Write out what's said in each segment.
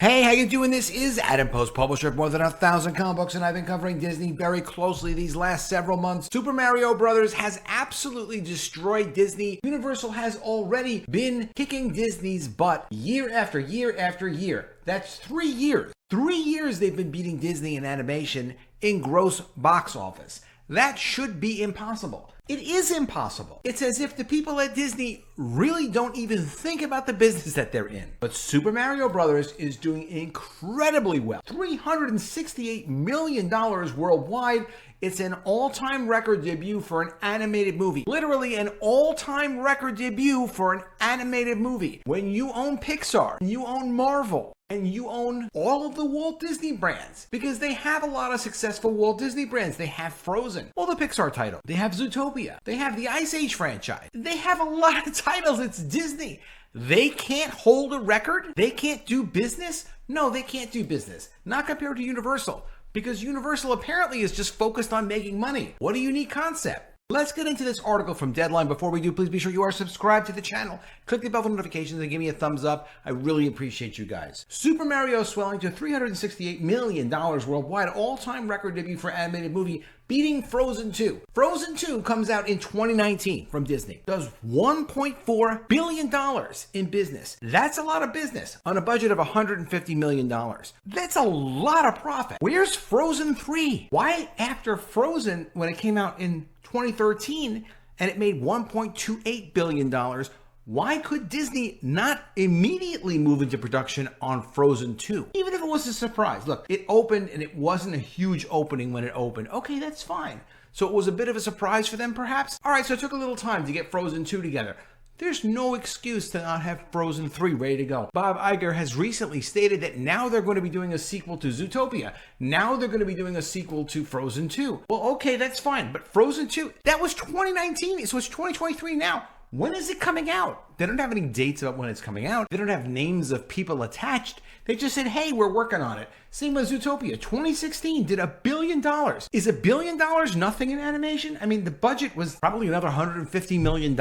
Hey, how you doing? This is Adam Post, publisher of more than 1,000 comic books, and I've been covering Disney very closely these last several months. Super Mario Bros. Has absolutely destroyed Disney. Universal has already been kicking Disney's butt year after year after year. That's 3 years. 3 years they've been beating Disney in animation in gross box office. That should be impossible. It is impossible. It's as if the people at Disney really don't even think about the business that they're in. But Super Mario Bros. Is doing incredibly well. $368 million worldwide. It's an all-time record debut for an animated movie. Literally an all-time record debut for an animated movie. When you own Pixar, you own Marvel, and you own all of the Walt Disney brands, because they have a lot of successful Walt Disney brands. They have Frozen, all the Pixar titles. They have Zootopia. They have the Ice Age franchise. They have a lot of titles. It's Disney. They can't hold a record? They can't do business? No, they can't do business. Not compared to Universal, because Universal apparently is just focused on making money. What a unique concept. Let's get into this article from Deadline. Before we do, please be sure you are subscribed to the channel. Click the bell for notifications and give me a thumbs up. I really appreciate you guys. Super Mario swelling to $368 million worldwide, all-time record debut for animated movie, beating Frozen 2. Frozen 2 comes out in 2019 from Disney. Does $1.4 billion in business. That's a lot of business on a budget of $150 million. That's a lot of profit. Where's Frozen 3? Why after Frozen, when it came out in 2013 and it made $1.28 billion, why could Disney not immediately move into production on Frozen 2? Even if it was a surprise. Look, it opened and it wasn't a huge opening when it opened. Okay, that's fine. So it was a bit of a surprise for them, perhaps? All right, so it took a little time to get Frozen 2 together. There's no excuse to not have Frozen 3 ready to go. Bob Iger has recently stated that now they're going to be doing a sequel to Zootopia. Now they're going to be doing a sequel to Frozen 2. Well, okay, that's fine. But Frozen 2, that was 2019, so it's 2023 now. When is it coming out? They don't have any dates about when it's coming out. They don't have names of people attached. They just said, hey, we're working on it. Same with Zootopia. 2016 did $1 billion. Is $1 billion nothing in animation? I mean, the budget was probably another $150 million.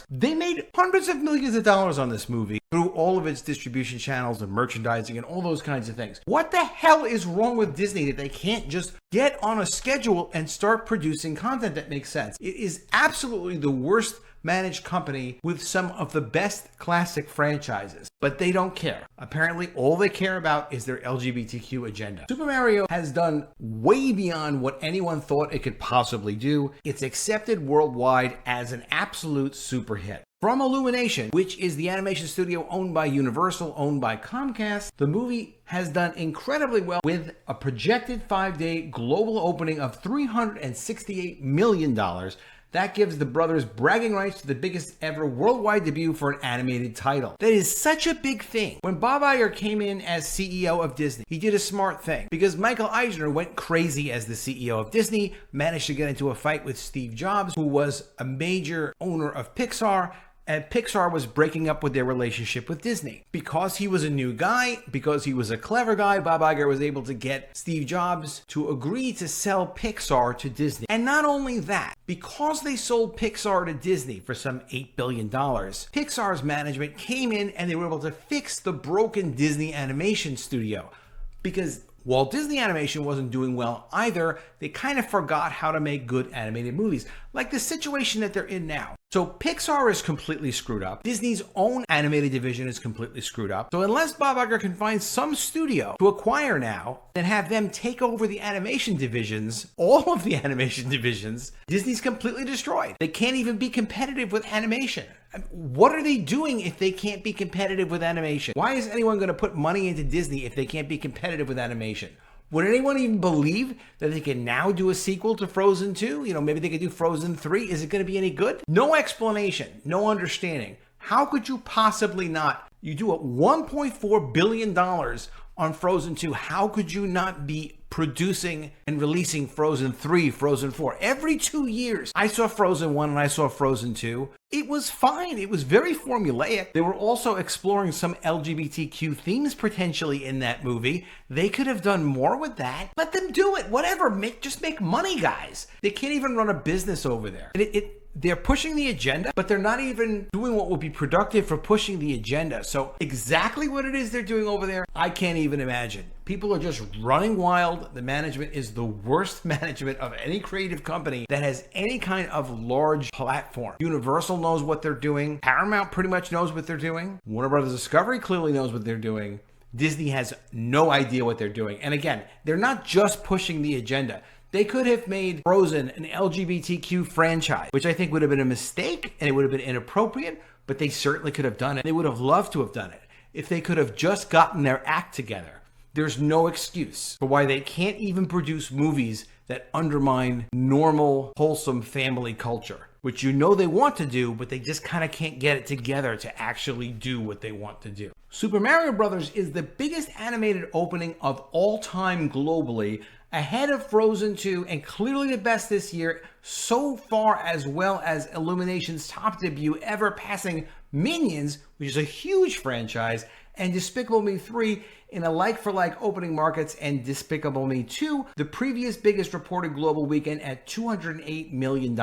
They made hundreds of millions of dollars on this movie through all of its distribution channels and merchandising and all those kinds of things. What the hell is wrong with Disney that they can't just get on a schedule and start producing content that makes sense? It is absolutely the worst managed company with some of the best classic franchises, but they don't care. Apparently, all they care about is their LGBTQ agenda. Super Mario has done way beyond what anyone thought it could possibly do. It's accepted worldwide as an absolute super hit. From Illumination, which is the animation studio owned by Universal, owned by Comcast, the movie has done incredibly well with a projected 5-day global opening of $368 million. That gives the brothers bragging rights to the biggest ever worldwide debut for an animated title. That is such a big thing. When Bob Iger came in as CEO of Disney, he did a smart thing, because Michael Eisner went crazy as the CEO of Disney, managed to get into a fight with Steve Jobs, who was a major owner of Pixar, and Pixar was breaking up with their relationship with Disney. Because he was a new guy, because he was a clever guy, Bob Iger was able to get Steve Jobs to agree to sell Pixar to Disney. And not only that, because they sold Pixar to Disney for some $8 billion, Pixar's management came in and they were able to fix the broken Disney animation studio. Because Walt Disney Animation wasn't doing well either, they kind of forgot how to make good animated movies, like the situation that they're in now. So Pixar is completely screwed up. Disney's own animated division is completely screwed up. So unless Bob Iger can find some studio to acquire now and have them take over the animation divisions, all of the animation divisions, Disney's completely destroyed. They can't even be competitive with animation. What are they doing if they can't be competitive with animation? Why is anyone going to put money into Disney if they can't be competitive with animation? Would anyone even believe that they can now do a sequel to Frozen 2? You know, maybe they could do Frozen 3. Is it going to be any good? No explanation, no understanding. How could you possibly not? You do a $1.4 billion on Frozen 2. How could you not be producing and releasing Frozen 3, Frozen 4? Every 2 years, I saw Frozen 1 and I saw Frozen 2. It was fine. It was very formulaic. They were also exploring some LGBTQ themes potentially in that movie. They could have done more with that. Let them do it. Whatever. Just make money, guys. They can't even run a business over there. they're pushing the agenda, but they're not even doing what would be productive for pushing the agenda. So exactly what it is they're doing over there, I can't even imagine. People are just running wild. The management is the worst management of any creative company that has any kind of large platform. Universal knows what they're doing. Paramount pretty much knows what they're doing. Warner Brothers Discovery clearly knows what they're doing. Disney has no idea what they're doing. And again, they're not just pushing the agenda. They could have made Frozen an LGBTQ franchise, which I think would have been a mistake and it would have been inappropriate, but they certainly could have done it. They would have loved to have done it if they could have just gotten their act together. There's no excuse for why they can't even produce movies that undermine normal, wholesome family culture, which you know they want to do, but they just kind of can't get it together to actually do what they want to do. Super Mario Bros. Is the biggest animated opening of all time globally, ahead of Frozen 2, and clearly the best this year so far, as well as Illumination's top debut ever, passing Minions, which is a huge franchise, and Despicable Me 3 in a like-for-like opening markets, and Despicable Me 2, the previous biggest reported global weekend at $208 million.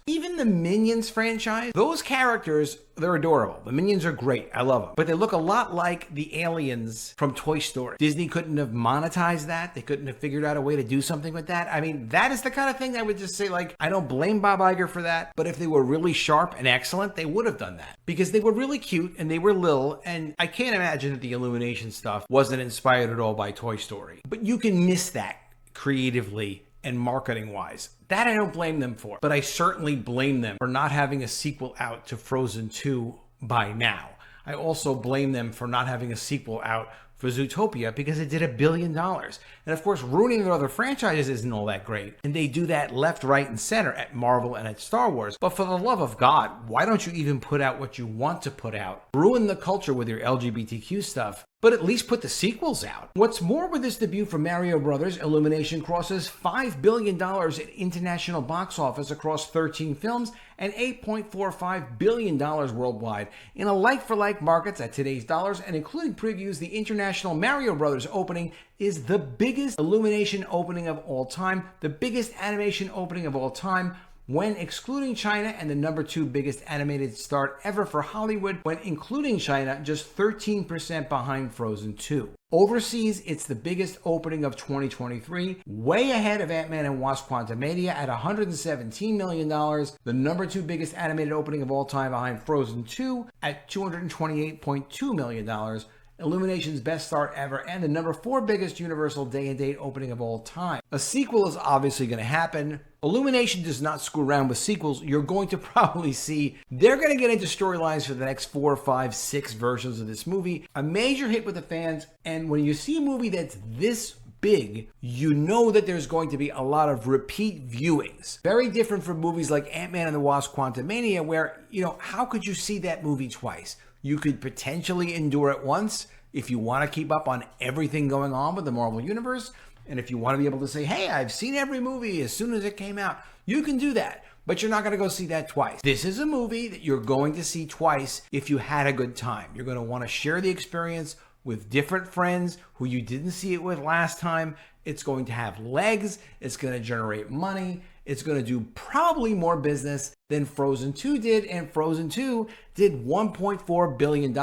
Even the Minions franchise, those characters, they're adorable. The Minions are great. I love them. But they look a lot like the aliens from Toy Story. Disney couldn't have monetized that. They couldn't have figured out a way to do something with that. I mean, that is the kind of thing I would just say, like, I don't blame Bob Iger for that, but if they were really sharp and excellent, they would have done that. Because they were really cute and they were little, and I can't imagine that the Illumination stuff wasn't inspired at all by Toy Story. But you can miss that creatively and marketing wise. That I don't blame them for, but I certainly blame them for not having a sequel out to Frozen 2 by now. I also blame them for not having a sequel out for Zootopia because it did $1 billion. And of course, ruining their other franchises isn't all that great. And they do that left, right, and center at Marvel and at Star Wars. But for the love of God, why don't you even put out what you want to put out? Ruin the culture with your LGBTQ stuff, but at least put the sequels out. What's more, with this debut for Mario Brothers, Illumination crosses $5 billion in international box office across 13 films and $8.45 billion worldwide. In a like-for-like markets at today's dollars, and including previews, the international Mario Brothers opening is the biggest Illumination opening of all time, the biggest animation opening of all time, when excluding China, and the number 2 biggest animated start ever for Hollywood, when including China, just 13% behind Frozen 2. Overseas, it's the biggest opening of 2023, way ahead of Ant-Man and Wasp: Quantumania at $117 million, the number 2 biggest animated opening of all time behind Frozen 2 at $228.2 million, Illumination's best start ever, and the number 4 biggest Universal day-and-date opening of all time. A sequel is obviously going to happen. Illumination does not screw around with sequels. You're going to probably see they're going to get into storylines for the next 4, 5, 6 versions of this movie. A major hit with the fans, and when you see a movie that's this big, you know that there's going to be a lot of repeat viewings. Very different from movies like Ant-Man and the Wasp: Quantumania, where, you know, how could you see that movie twice? You could potentially endure it once if you want to keep up on everything going on with the Marvel Universe. And if you want to be able to say, hey, I've seen every movie as soon as it came out, you can do that. But you're not going to go see that twice. This is a movie that you're going to see twice if you had a good time. You're going to want to share the experience with different friends who you didn't see it with last time. It's going to have legs. It's going to generate money. It's going to do probably more business than Frozen 2 did, and Frozen 2 did $1.4 billion.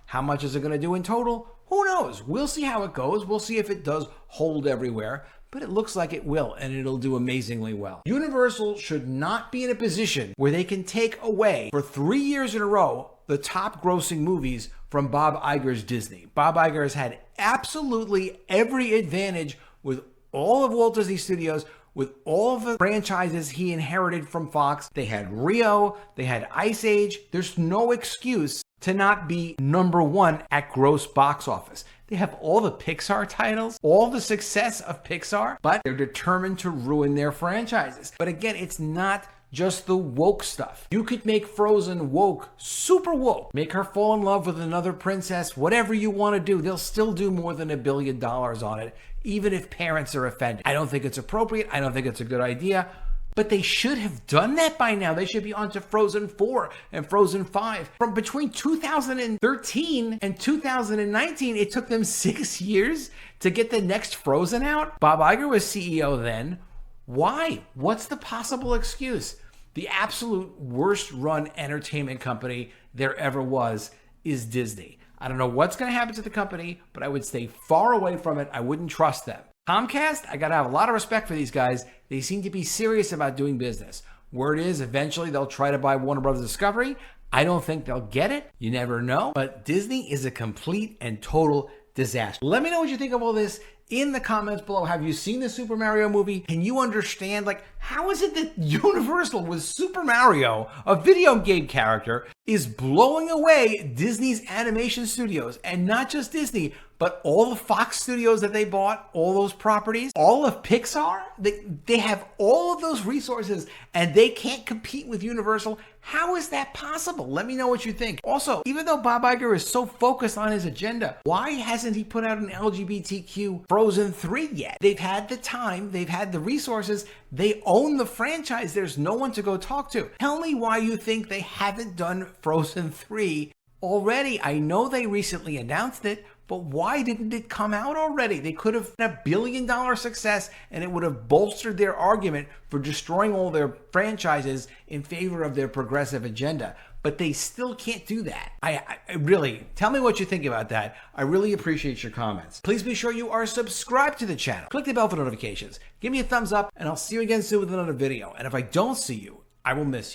How much is it going to do in total? Who knows? We'll see how it goes. We'll see if it does hold everywhere, but it looks like it will, and it'll do amazingly well. Universal should not be in a position where they can take away, for 3 years in a row, the top grossing movies from Bob Iger's Disney. Bob Iger has had absolutely every advantage with all of Walt Disney Studios, with all of the franchises he inherited from Fox. They had Rio, they had Ice Age. There's no excuse to not be number 1 at gross box office. They have all the Pixar titles, all the success of Pixar, but they're determined to ruin their franchises. But again, it's not just the woke stuff. You could make Frozen woke, super woke. Make her fall in love with another princess, whatever you want to do. They'll still do more than $1 billion on it, even if parents are offended. I don't think it's appropriate. I don't think it's a good idea. But they should have done that by now. They should be on to Frozen 4 and Frozen 5. From between 2013 and 2019, it took them 6 years to get the next Frozen out. Bob Iger was CEO then. Why? What's the possible excuse? The absolute worst run entertainment company there ever was is Disney. I don't know what's going to happen to the company, but I would stay far away from it. I wouldn't trust them. Comcast, I got to have a lot of respect for these guys. They seem to be serious about doing business. Word is eventually they'll try to buy Warner Brothers Discovery. I don't think they'll get it. You never know. But Disney is a complete and total disaster. Let me know what you think of all this in the comments below. Have you seen the Super Mario movie? Can you understand, how is it that Universal with Super Mario, a video game character, is blowing away Disney's animation studios? And not just Disney, but all the Fox studios that they bought, all those properties, all of Pixar. They have all of those resources and they can't compete with Universal. How is that possible? Let me know what you think. Also, even though Bob Iger is so focused on his agenda, why hasn't he put out an LGBTQ Frozen 3 yet? They've had the time, they've had the resources, they own the franchise. There's no one to go talk to. Tell me why you think they haven't done Frozen 3 already. I know they recently announced it, but why didn't it come out already? They could have had $1 billion success and it would have bolstered their argument for destroying all their franchises in favor of their progressive agenda. But they still can't do that. I really, tell me what you think about that. I really appreciate your comments. Please be sure you are subscribed to the channel. Click the bell for notifications. Give me a thumbs up and I'll see you again soon with another video. And if I don't see you, I will miss you.